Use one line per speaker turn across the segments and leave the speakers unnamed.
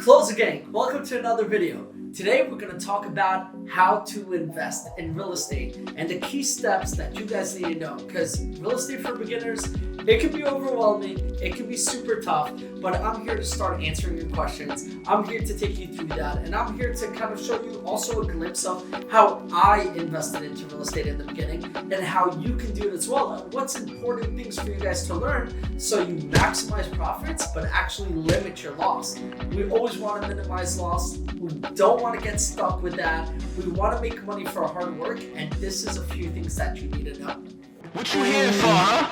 Closer gang, welcome to another video. Today we're going to talk about how to invest in real estate and the key steps that you guys need to know, because real estate for beginners, it can be overwhelming, it can be super tough, but I'm here to start answering your questions. I'm here to take you through that, and I'm here to kind of show you also a glimpse of how I invested into real estate in the beginning and how you can do it as well, and what's important things for you guys to learn so you maximize profits but actually limit your loss. We always want to minimize loss. We don't want to get stuck with that. We want to make money for our hard work, and this is a few things that you need to know.
What you here for, huh?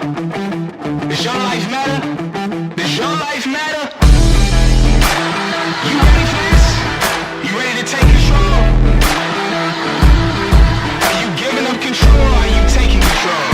Does your life matter? Does your life matter? You ready for this? You ready to take control? Are you giving up control or are you taking control?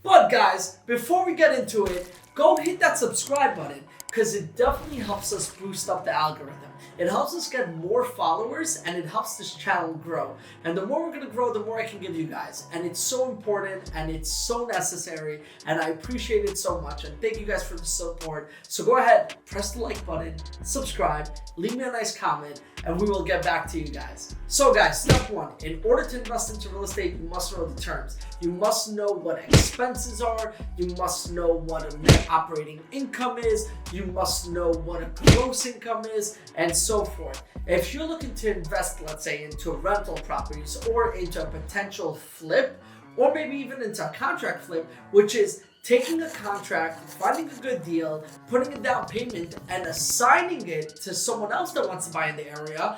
But guys, before we get into it, go hit that subscribe button, because it definitely helps us boost up the algorithm. It helps us get more followers, and it helps this channel grow. And the more we're gonna grow, the more I can give you guys. And it's so important and it's so necessary, and I appreciate it so much. And thank you guys for the support. So go ahead, press the like button, subscribe, leave me a nice comment, and we will get back to you guys. So guys, step one, in order to invest into real estate, you must know the terms. You must know what expenses are. You must know what a net operating income is. You must know what a gross income is, and so forth. If you're looking to invest, let's say, into rental properties or into a potential flip, or maybe even into a contract flip, which is taking a contract, finding a good deal, putting a down payment, and assigning it to someone else that wants to buy in the area,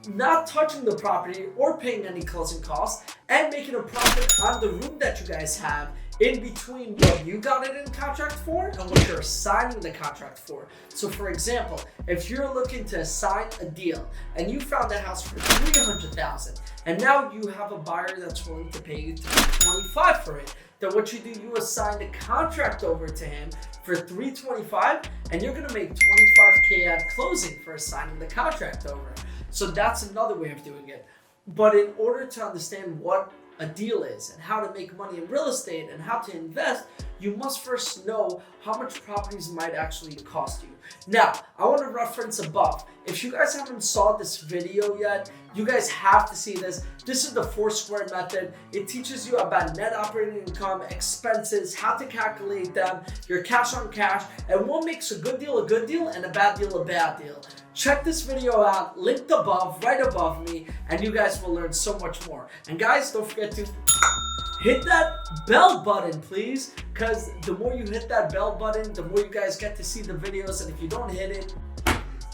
not touching the property or paying any closing costs, and making a profit on the room that you guys have in between what you got it in contract for and what you're assigning the contract for. So for example, if you're looking to assign a deal and you found a house for $300,000 and now you have a buyer that's willing to pay you $325,000 for it, then what you do, you assign the contract over to him for $325,000, and you're gonna make $25,000 at closing for assigning the contract over. So that's another way of doing it. But in order to understand what a deal is and how to make money in real estate and how to invest, you must first know how much properties might actually cost you. Now, I want to reference above. If you guys haven't saw this video yet, you guys have to see this. This is the Foursquare Method. It teaches you about net operating income, expenses, how to calculate them, your cash on cash, and what makes a good deal and a bad deal a bad deal. Check this video out, linked above, right above me, and you guys will learn so much more. And guys, don't forget to hit that bell button, please, because the more you hit that bell button, the more you guys get to see the videos, and if you don't hit it,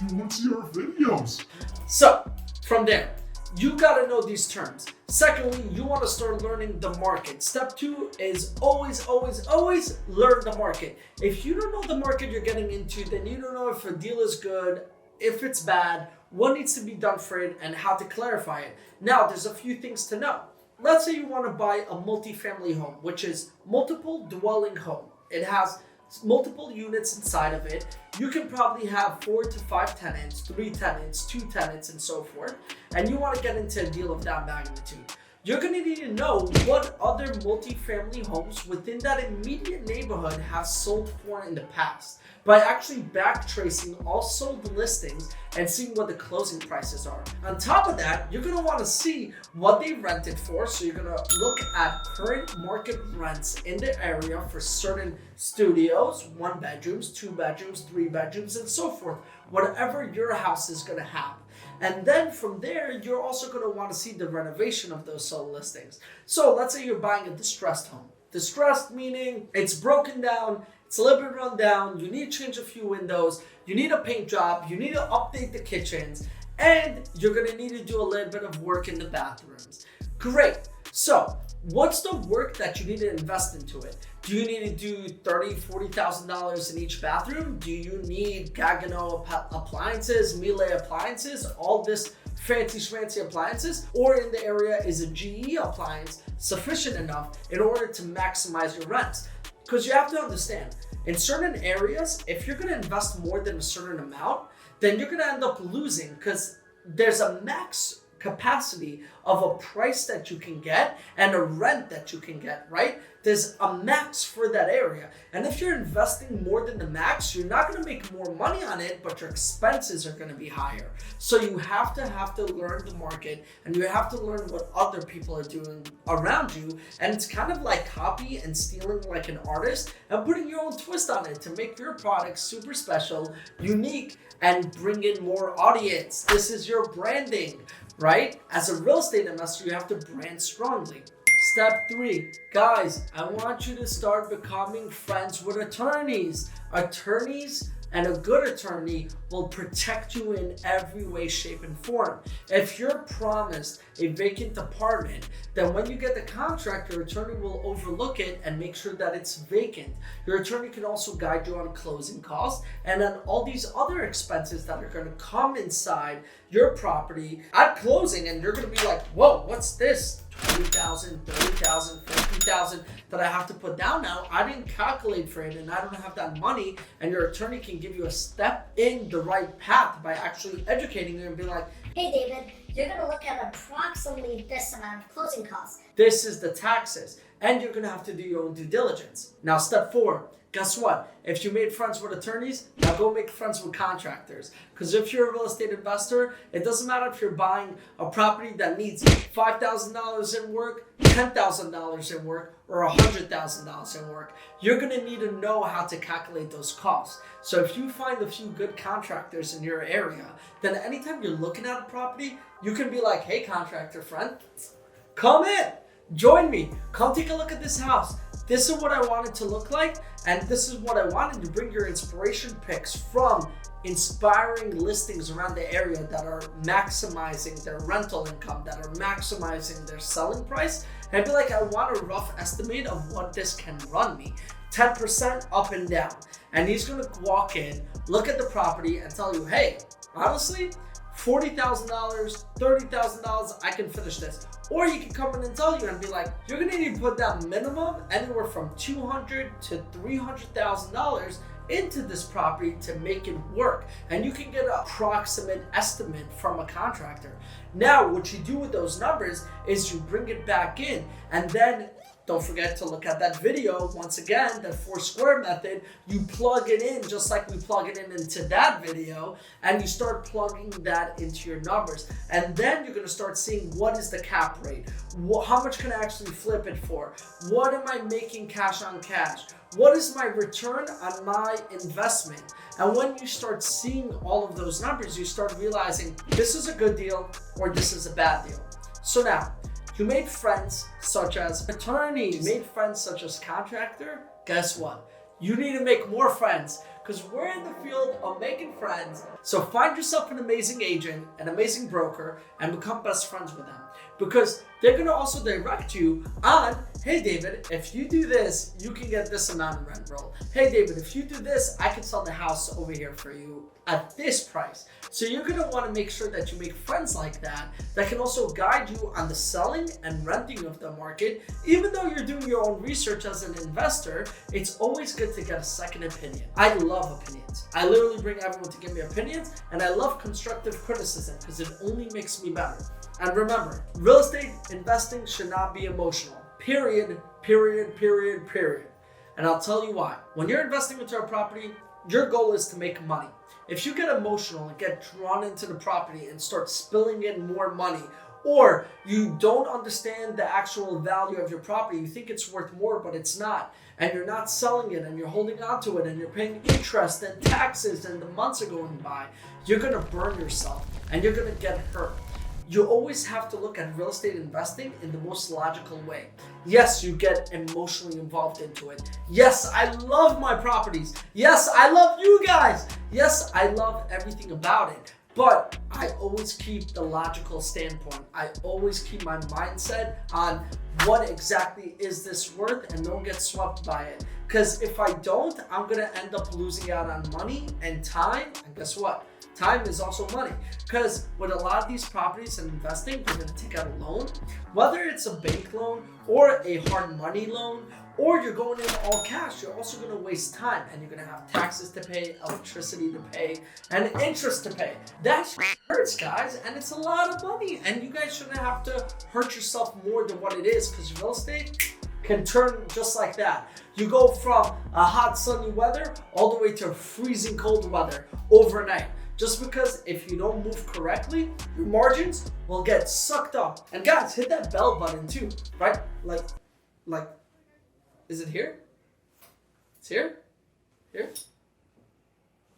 you won't see our videos.
So, from there, you gotta know these terms. Secondly, you wanna start learning the market. Step two is always learn the market. If you don't know the market you're getting into, then you don't know if a deal is good, if it's bad, what needs to be done for it, and how to clarify it. Now, there's a few things to know. Let's say you want to buy a multifamily home, which is multiple dwelling home. It has multiple units inside of it. You can probably have 4 to 5 tenants, 3 tenants, 2 tenants, and so forth. And you want to get into a deal of that magnitude. You're going to need to know what other multifamily homes within that immediate neighborhood have sold for in the past by actually backtracing all sold listings and seeing what the closing prices are. On top of that, you're going to want to see what they rented for. So you're going to look at current market rents in the area for certain studios, 1 bedrooms, 2 bedrooms, 3 bedrooms, and so forth, whatever your house is going to have. And then from there, you're also going to want to see the renovation of those sold listings. So let's say you're buying a distressed home. Distressed meaning it's broken down, it's a little bit run down, you need to change a few windows, you need a paint job, you need to update the kitchens, and you're going to need to do a little bit of work in the bathrooms. Great. So what's the work that you need to invest into it? Do you need to do $30,000, $40,000 in each bathroom? Do you need Gagano appliances, Miele appliances, all this fancy schmancy appliances? Or in the area, is a GE appliance sufficient enough in order to maximize your rents? Because you have to understand, in certain areas, if you're gonna invest more than a certain amount, then you're gonna end up losing, because there's a max capacity of a price that you can get and a rent that you can get, right? There's a max for that area. And if you're investing more than the max, you're not gonna make more money on it, but your expenses are gonna be higher. So you have to learn the market, and you have to learn what other people are doing around you. And it's kind of like copy and stealing like an artist and putting your own twist on it to make your product super special, unique, and bring in more audience. This is your branding, right? As a real estate investor, you have to brand strongly. Step 3, guys, I want you to start becoming friends with attorneys. Attorneys and a good attorney will protect you in every way, shape, and form. If you're promised a vacant apartment, then when you get the contract, your attorney will overlook it and make sure that it's vacant. Your attorney can also guide you on closing costs and on all these other expenses that are going to come inside your property at closing, and you're going to be like, whoa, what's this? 20,000, 30,000, 50,000 that I have to put down now. I didn't calculate for it and I don't have that money. And your attorney can give you a step in the right path by actually educating you and be like,
hey David, you're going to look at approximately this amount of closing costs.
this is the taxes, and you're going to have to do your own due diligence. Now, step 4. Guess what? If you made friends with attorneys, now go make friends with contractors. Because if you're a real estate investor, it doesn't matter if you're buying a property that needs $5,000 in work, $10,000 in work, or $100,000 in work. You're going to need to know how to calculate those costs. So if you find a few good contractors in your area, then anytime you're looking at a property, you can be like, hey, contractor friend, come in, join me, come take a look at this house. This is what I want it to look like, and this is what I wanted to bring your inspiration picks from inspiring listings around the area that are maximizing their rental income, that are maximizing their selling price, and be like, I want a rough estimate of what this can run me, 10% up and down. And he's gonna walk in, look at the property, and tell you, hey, honestly, $40,000, $30,000, I can finish this. Or he can come in and tell you and be like, you're gonna need to put down minimum anywhere from $200,000 to $300,000 into this property to make it work. And you can get an approximate estimate from a contractor. Now, what you do with those numbers is you bring it back in, and then don't forget to look at that video. Once again, that Foursquare method, you plug it in just like we plug it in into that video, and you start plugging that into your numbers. And then you're gonna start seeing what is the cap rate? How much can I actually flip it for? What am I making cash on cash? What is my return on my investment? And when you start seeing all of those numbers, you start realizing this is a good deal or this is a bad deal. So now, you made friends such as attorneys, you made friends such as contractor. Guess what? You need to make more friends, because we're in the field of making friends. So find yourself an amazing agent, an amazing broker, and become best friends with them. Because they're gonna also direct you on, hey David, if you do this, you can get this amount of rent roll. Hey David, if you do this, I can sell the house over here for you at this price. So you're gonna wanna make sure that you make friends like that can also guide you on the selling and renting of the market. Even though you're doing your own research as an investor, it's always good to get a second opinion. I love opinions. I literally bring everyone to give me opinions, and I love constructive criticism because it only makes me better. And remember, real estate investing should not be emotional. Period, period, period, period. And I'll tell you why. When you're investing into a property, your goal is to make money. If you get emotional and get drawn into the property and start spilling in more money, or you don't understand the actual value of your property, you think it's worth more, but it's not, and you're not selling it and you're holding on to it and you're paying interest and taxes and the months are going by, you're gonna burn yourself and you're gonna get hurt. You always have to look at real estate investing in the most logical way. Yes, you get emotionally involved into it. Yes, I love my properties. Yes, I love you guys. Yes, I love everything about it. But I always keep the logical standpoint. I always keep my mindset on what exactly is this worth, and don't get swept by it. Because if I don't, I'm gonna end up losing out on money and time. And guess what? Time is also money. Because with a lot of these properties and investing, you're gonna take out a loan, whether it's a bank loan or a hard money loan, or you're going in all cash, you're also going to waste time and you're going to have taxes to pay, electricity to pay, and interest to pay. That hurts, guys, and it's a lot of money, and you guys shouldn't have to hurt yourself more than what it is, because real estate can turn just like that. You go from a hot sunny weather all the way to freezing cold weather overnight. Just because if you don't move correctly, your margins will get sucked up. And guys, hit that bell button too, right? Like, is it here? It's here? Here?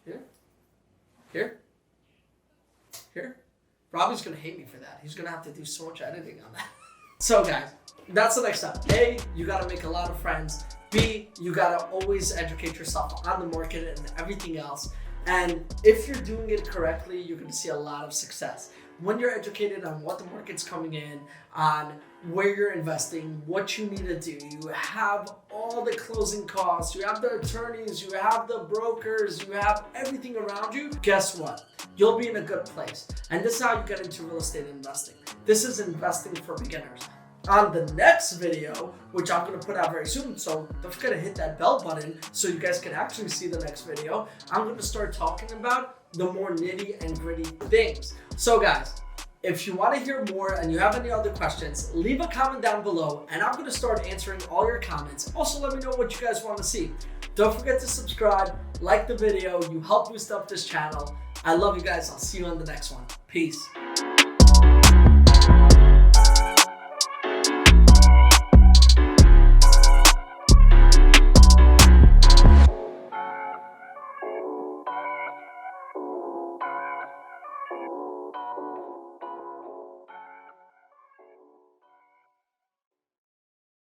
Here? Here? Here? Robbie's gonna hate me for that. He's gonna have to do so much editing on that. So guys, that's the next step. A, you gotta make a lot of friends. B, you gotta always educate yourself on the market and everything else. And if you're doing it correctly, you're gonna see a lot of success. When you're educated on what the market's coming in, on where you're investing, what you need to do, you have all the closing costs, you have the attorneys, you have the brokers, you have everything around you, guess what? You'll be in a good place. And this is how you get into real estate investing. This is investing for beginners. On the next video, which I'm going to put out very soon, so don't forget to hit that bell button so you guys can actually see the next video, I'm going to start talking about the more nitty and gritty things. So guys, if you want to hear more and you have any other questions, leave a comment down below and I'm going to start answering all your comments. Also, let me know what you guys want to see. Don't forget to subscribe, like the video, you help boost up this channel. I love you guys. I'll see you on the next one. Peace.